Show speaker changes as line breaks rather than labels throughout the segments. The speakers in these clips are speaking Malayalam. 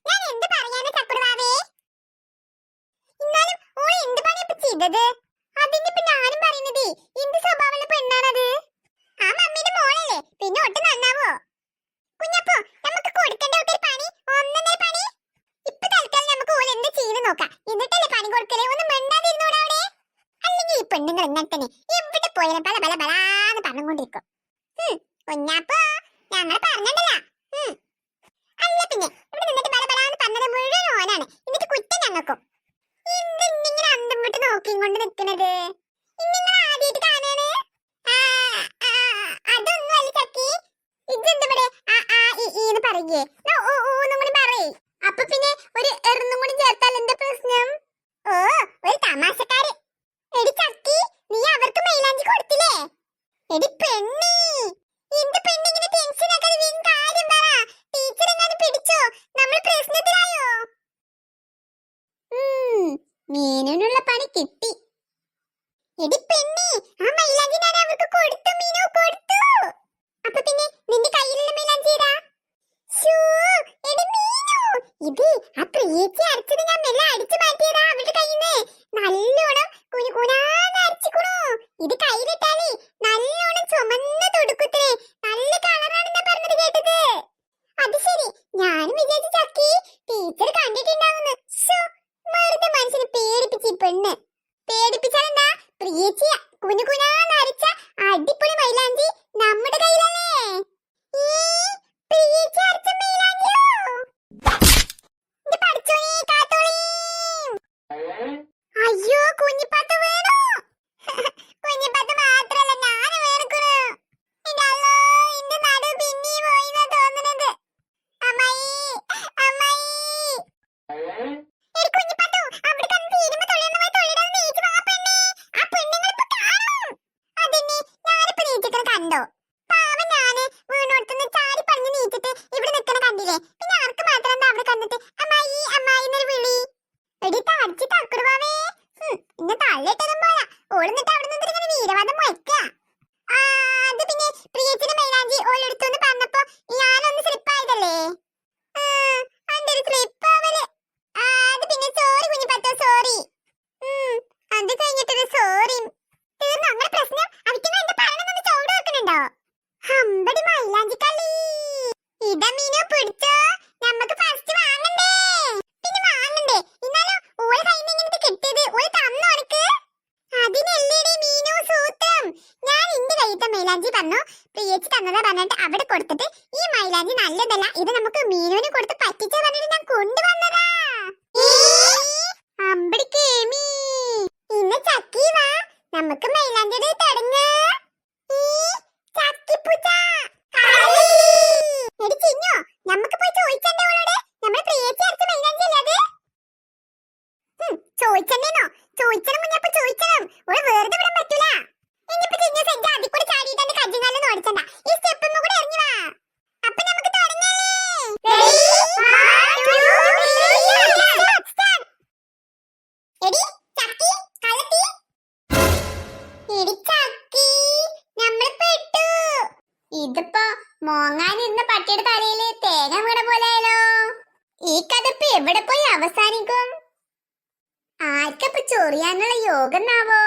ഞാൻ എന്ത് പറയാനാ ചക്രവാവേ? എന്നാലും ഓൾ എന്ത് പണിയാ ഇപ്പൊ ചെയ്തത്? അതിന്റെ ഇപ്പൊ ഞാനും പറയുന്നതേ എന്ത് സ്വഭാവമുള്ള പെണ്ണാണത്? ആ മമ്മീന്റെ മോളല്ലേ, പിന്നെ ഒട്ടും നന്നാവോ? കുഞ്ഞപ്പോ നമുക്ക് കൊടുക്കേണ്ട ഒരു പണി ഒന്നൊന്നര പണി. ഇപ്പൊ തൽക്കാലം നമുക്ക് ഓൾ എന്താ ചെയ്യുന്നത് നോക്കാം, എന്നിട്ടല്ലേ പണി കൊടുക്കലേ. ഒന്ന് മിണ്ടാതിരുന്നൂടെ അവിടെ? അല്ലെങ്കിൽ ഈ പെണ്ണുങ്ങൾ ഇങ്ങനെ തന്നെ എവിടെ പോയാലും പല പല പലാന്ന് പറഞ്ഞുകൊണ്ടിരിക്കും. കുഞ്ഞാപ്പോ ഞങ്ങൾ പറഞ്ഞിട്ടില്ല. അല്ല പിന്നെ ഇവിടെ നിന്നിട്ട് പല പലാന്ന് പറഞ്ഞത് മുഴുവൻ ഓനാണ്, എന്നിട്ട് കുറ്റം ഞങ്ങൾക്കും. എന്തിങ്ങനെ അന്തം വിട്ട് നോക്കിക്കൊണ്ട് നിൽക്കുന്നത്? നിങ്ങൾ ആദ്യമായിട്ട് കാണാണ്? അതൊന്നും അല്ല ചക്കി. ഇതെന്താ ഇവിടെ പറയേ? കൂടി പറയേ. അപ്പൊ പിന്നെ ഒരു എറുന്നും കൂടി ചേർത്താൽ എന്താ പ്രശ്നം? ഓ, ഒരു തമാശക്കാര്. എടി ചക്കി, നീ അവർക്ക് മൈലാഞ്ചി കൊടുത്തില്ലേ? എടി പെണ്ണി, എന്ത് പെണ്ണിങ്ങനെ ടെൻഷൻ ആക്കാതെ വേഗം കാര്യം പറ. ടീച്ചർ എങ്ങാനും പിടിച്ചോ? നമ്മൾ പ്രശ്നത്തിലായോ? മീനുനുള്ള പണി കിട്ടി. എടി പെണ്ണി, ആ മൈലാഞ്ചി ഞാൻ അവർക്ക് കൊടുത്തു. മീനു കൊടുത്തു. അപ്പൊ പിന്നെ നിന്റെ കയ്യിലുള്ള മൈലാഞ്ചി ഏതാ? എടി മീനു, ഇത് ആ പ്രിയേച്ചി അരച്ചത് ഞാൻ മെല്ലെ അടിച്ചു മാറ്റിയതാ അവരുടെ കയ്യിന്ന്. നല്ലോണം കുനുകുനാന്ന് അരച്ചിക്കണു. ഇത് കയ്യിലിട്ടാലേ നല്ലോണം ചുമന്ന് തുടുക്കുത്തേ. നല്ല കളറാണെന്നാ പറഞ്ഞത് കേട്ടത്. അത് ശരി, ഞാനും വിചാരിച്ചു ചക്കി ടീച്ചർ കണ്ടിട്ടുണ്ടാവുന്നു. വെറുതെ മനുഷ്യനെ പേടിപ്പിച്ച് പെണ്ണ്. പേടിപ്പിച്ചാലെന്താ? പ്രിയേച്ചി കുനുകുനാന്ന് അരച്ച അടിപൊളി മൈലാഞ്ചി നമ്മുടെ കയ്യിലല്ലേ? പ്രിയേച്ചി അരച്ച മൈലാഞ്ചിയോ? അയ്യോ, കുഞ്ഞിപ്പാത്ത വീണു. കുഞ്ഞിപ്പാത്ത മാത്രല്ല, ഞാൻ വീണുക്കുന്നു. എന്റെ അല്ലോ, എന്റെ നടു പിന്നീ പോയിന്നാ തോന്നുന്നത്. അമ്മായി, അമ്മായി. എടി കുഞ്ഞിപ്പാത്തു, അവിടെ കണ്ട് തീരുമ്പോ തൊഴിലുമായി തൊഴിലിടാൻ നീച്ച് വാ പെണ്ണേ. ആ പെണ്ണുങ്ങളിപ്പോ കാണും. അതന്നെ, ഞാനിപ്പോ നീച്ചിട്ട് കണ്ടോ? പാവം, ഞാന് വീണോടത്തുനിന്ന് ചാടി പണിഞ്ഞ് നീച്ചിട്ട് ഇവിടെ നിൽക്കണ കണ്ടില്ലേ? പിന്നെ ആർക്ക് മാത്രം എന്താ അവിടെ കണ്ടിട്ട് അമ്മായി അമ്മായി എന്നൊരു വിളി? എടി തടിച്ച് തക്കുറുവാവേ, ഇന്ന് തള്ളിയിട്ടതും പോരാ, ഓളിന്നിട്ട് അവിടെ നിന്നിട്ട് ഇങ്ങനെ വീരവാദം മുഴക്ക. അത് പിന്നെ പ്രിയേച്ചിന്റെ മൈലാഞ്ചി ഓളെടുത്തു പറഞ്ഞപ്പോ ഞാനൊന്ന് സ്ലിപ്പായതല്ലേ? അതിന്റെ ഒരു സ്ലിപ്പാവല്. അത് പിന്നെ സോറി കുഞ്ഞിപ്പത്തോ, സോറി. അത് കഴിഞ്ഞിട്ടൊരു സോറി. തീർന്നു അങ്ങനെ പ്രശ്നം? അവിക്കുന്ന എന്റെ പറയണമെന്ന് ചൂട് വെക്കുന്നുണ്ടോ? ഹമ്പടി മൈലാഞ്ചിക്കള്ളി. ഇതാ മീനു പിടിച്ചോ, നമുക്ക് ഫസ്റ്റ് വാങ്ങണ്ടേ? പിന്നെ വാങ്ങണ്ടേ? എന്നാലും ഓള് കയ്യിൽ ഇങ്ങനെ കിട്ടിയത് ഓള് തന്നോ എനിക്ക്? അതിനല്ലേടി മീനു സൂത്രം. ഞാൻ എന്റെ കയ്യിലത്തെ മൈലാഞ്ചി പറഞ്ഞു പ്രിയേച്ചി തന്നതാ പറഞ്ഞിട്ട് അവിടെ കൊടുത്തിട്ട് ഈ മൈലാഞ്ചി നല്ലതല്ല, ഇത് നമുക്ക് മീനുവിന് കൊടുത്ത് പറ്റിച്ച പറഞ്ഞിട്ട് ഞാൻ കൊണ്ടുവന്നതാ. അമ്പടി കേമി. ഇന്ന് ചക്കി വാ, നമുക്ക് മൈലാഞ്ചിയുടെ തുടങ്ങാ. എടി ചിന്നു, നമുക്ക് പോയി ചോദിച്ചണ്ടേ ഓളോട്? നമ്മളെ പ്രിയേച്ചി അരച്ച മൈലാഞ്ചി അല്ലേ അത്? ചോദിച്ചണ്ടേനോ? ചോദിക്കണം കുഞ്ഞപ്പ, ചോദിക്കണം. ഓള് വെറുതെ വിടാൻ പറ്റൂല. ഇനിയിപ്പോ ചിന്നു സെഞ്ച അതിൽ കൂടെ ചാടിയിട്ട് എന്റെ കജ്ജിങ്ങാലും ഓടിച്ചണ്ട. ഈ സ്റ്റെപ്പ് കൂടെ ഇറങ്ങി വാ. അപ്പൊ നമുക്ക് തുടങ്ങാല്ലേ? എടി ചക്കി, കളത്തി. എടി ചക്കി, നമ്മൾ പെട്ടു. ഇതിപ്പോ മോങ്ങാനിരുന്ന പട്ടിയുടെ തലയില് തേങ്ങ വീണ പോലെയാലോ? ഈ കഥപ്പ് എവിടെ പോയി അവസാനിക്കും? ആർക്കപ്പ ചൊറിയാനുള്ള യോഗം എന്നാവോ?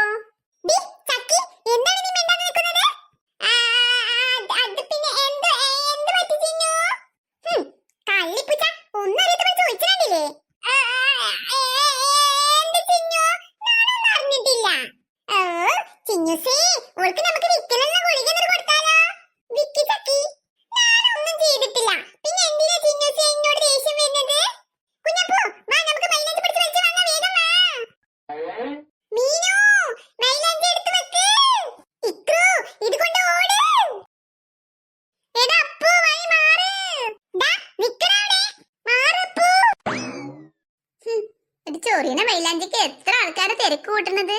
ചൊറിയണ മൈലാഞ്ചിക്ക് എത്ര ആൾക്കാരെ തിരക്ക് കൂട്ടുന്നത്?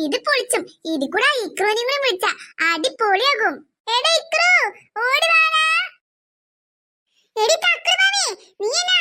ഇത് പൊളിച്ചും ഇതിക്കൂടെ ഇക്രോനും കൂടെ വിളിച്ച അടിപൊളിയാകും. എടാ ഇക്രോ, ഓടി വാടാ. എടി തക്കുറുമാവേ, നീ എന്നെ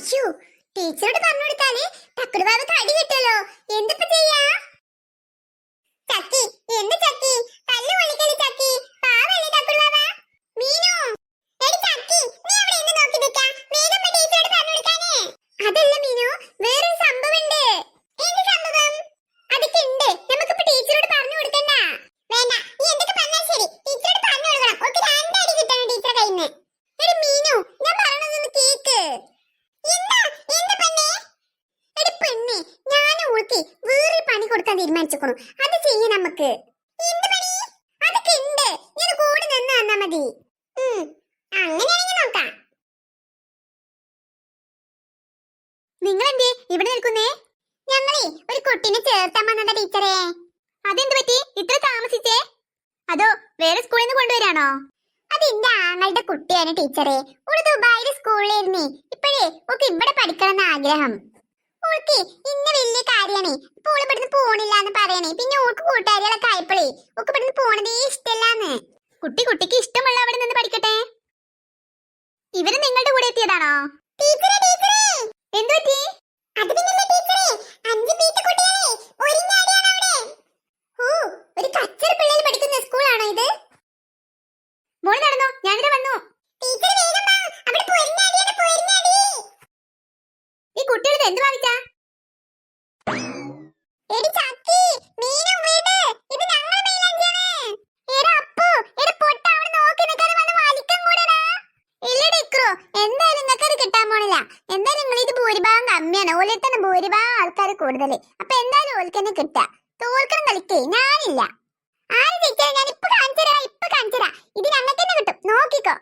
അയ്യോ, ടീച്ചറോട് പറഞ്ഞു കൊടുത്താല് തക്കുടു ബാബക്ക് അടി കിട്ടുമല്ലോ. എന്തിപ്പോ ചെയ്യാ? ചക്കി, എന്ത് ചക്കി? തല്ല് പൊളിക്കല് ചക്കി. പാവല്ലേ തക്കുടു ബാബ? മീനു, എടി ചക്കി, നീ അവിടെ ഇരുന്ന് നോക്കി നിൽക്കാ. വേഗം പോയി ടീച്ചറോട് പറഞ്ഞു കൊടുക്കാനേ. അതല്ല മീനു, വേറൊരു സംഭവമുണ്ട്. എന്ത് സംഭവം? അതൊക്കെ ഉണ്ട്, നമുക്കിപ്പോ ടീച്ചറോട് പറഞ്ഞു കൊടുക്കണ്ട. വേണ്ട, നീ എന്തൊക്കെ പറഞ്ഞാൽ ശരി, ടീച്ചറോട് പറഞ്ഞു കൊടുക്കണം. ഓക്ക് രണ്ടടി കിട്ടണം ടീച്ചറെ കയ്യിൽ നിന്ന്. എടി മീനു, ഞാൻ പറയണതൊന്ന് കേക്ക്. എന്താ എന്താ പെണ്ണേ? എടി പെണ്ണേ, ഞാൻ ഓൾക്ക് വേറെ പണി കൊടുക്കാൻ തീരുമാനിച്ചിരിക്കണു. അത് ചെയ്യ നമുക്ക്. എന്ത് പണി? അതൊക്കെ ഉണ്ട്, ഞാൻ കൂടെ നിന്ന് തന്നാ മതി. അങ്ങനെയാണെങ്കിൽ നോക്കാം. നിങ്ങൾ എന്തേ ഇവിടെ നിൽക്കുന്നേ? ഞങ്ങളേ ഒരു കുട്ടീനെ ചേർത്താൻ വന്നതാ ടീച്ചറേ. അതെന്ത് പറ്റി ഇത്ര താമസിച്ചേ? അതോ വേറെ സ്കൂളിൽ നിന്ന് കൊണ്ടുവരാണോ? അതെന്റെ ആങ്ങളുടെ കുട്ടിയാണ് ടീച്ചറെ. ഓള് ദുബായിലെ സ്കൂളിലായിരുന്നേ. ഇപ്പോഴേ ഓൾക്ക് ഇവിടെ പഠിക്കണം എന്ന് ആഗ്രഹം. ഓൾക്ക് ഇന്ന വലിയ കാര്യാണേ. ഇപ്പൊ ഓള് ഇവിടുന്ന് പോണില്ല എന്ന് പറയണേ. പിന്നെ ഓൾക്ക് കൂട്ടുകാരികളൊക്കെ ആയപ്പോഴേ ഓൾക്ക് ഇവിടുന്ന് പോണതേ ഇഷ്ടമല്ലാന്ന്. കുട്ടിക്ക് ഇഷ്ടമുള്ള അവിടെ നിന്ന് പഠിക്കട്ടെ. ഇവര് നിങ്ങളുടെ കൂടെ എത്തിയതാണോ? ടീച്ചറെ ടീച്ചറെ, എന്തു പറ്റി? അത് പിന്നല്ലേ ടീച്ചറെ, 5 പീറ്റ കുട്ടികളെ ഒരുങ്ങാടിയാണ് അവിടെ. ഓ, ഒരു കച്ചറ പിള്ളേർ പഠിക്കുന്ന സ്കൂളാണോ ഇത്? മോള് നടന്നോ, ഞാനിവിടെ വന്നു. ടീച്ചർ വേഗം വാ, അവിടെ പൊരിഞ്ഞാടിയാണ് പൊരിഞ്ഞാടി. ഈ കുട്ടികളത് എന്ത് ഭാവിച്ചാ? എടി ചക്കി, മീനും വീട്, ഇത് ഞങ്ങളുടെ മൈലാഞ്ചിയാണ്. എടാ അപ്പു, എടാ പൊട്ട, അവിടെ നോക്കി നിൽക്കാതെ വന്ന് വലിക്കം കൂടെടാ. ഇല്ലടി ഇക്രോ, എന്തായാലും നിങ്ങൾക്കത് കിട്ടാൻ പോണില്ല. എന്തായാലും നിങ്ങൾ ഇത് ഭൂരിഭാഗം കമ്മിയാണ്. ഓലിൽ തന്നെ ഭൂരിഭാഗം ആൾക്കാർ കൂടുതൽ. അപ്പൊ എന്തായാലും ഓൽക്ക് തന്നെ കിട്ടാ. തോൽക്കണം കളിക്കേ, ഞാനില്ല. ആര് ജയിച്ചാലും ഞാൻ ഇപ്പൊ കാണിച്ചരാ. ഇത് ഞങ്ങൾക്ക് തന്നെ കിട്ടും, നോക്കിക്കോ.